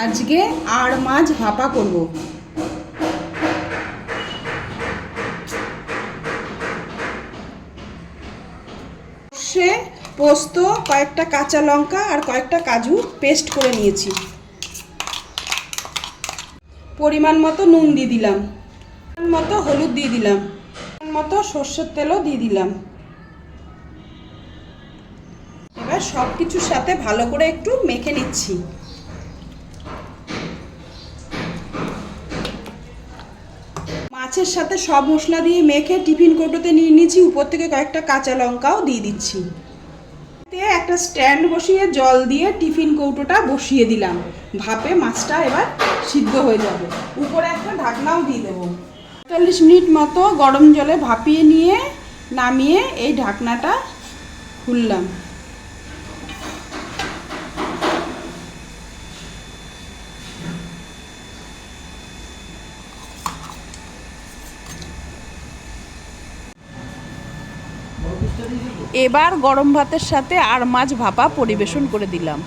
আজকে আর মাছ ভাপা করব। সে পোস্ত, কয়েকটা কাঁচা লঙ্কা আর কয়েকটা কাজু পেস্ট করে নিয়েছি। পরিমাণ মতো নুন দিয়ে দিলাম, পরিমাণ মতো হলুদ দিয়ে দিলাম, পরিমাণ মতো সর্ষের তেলও দিয়ে দিলাম। এবার সব কিছুর সাথে ভালো করে একটু মেখে নিচ্ছি। মাছের সাথে সব মশলা দিয়ে মেখে টিফিন কৌটোতে নিয়ে নিয়েছি। উপর থেকে কয়েকটা কাঁচা লঙ্কাও দিয়ে দিচ্ছি। একটা স্ট্যান্ড বসিয়ে জল দিয়ে টিফিন কৌটোটা বসিয়ে দিলাম। ভাপে মাছটা এবার সিদ্ধ হয়ে যাবে। উপরে একটা ঢাকনাও দিয়ে দেবো। 40 মিনিট মতো গরম জলে ভাপিয়ে নিয়ে নামিয়ে এই ঢাকনাটা খুললাম। এবার গরম ভাতের সাথে আর মাছ ভাপা পরিবেশন করে দিলাম।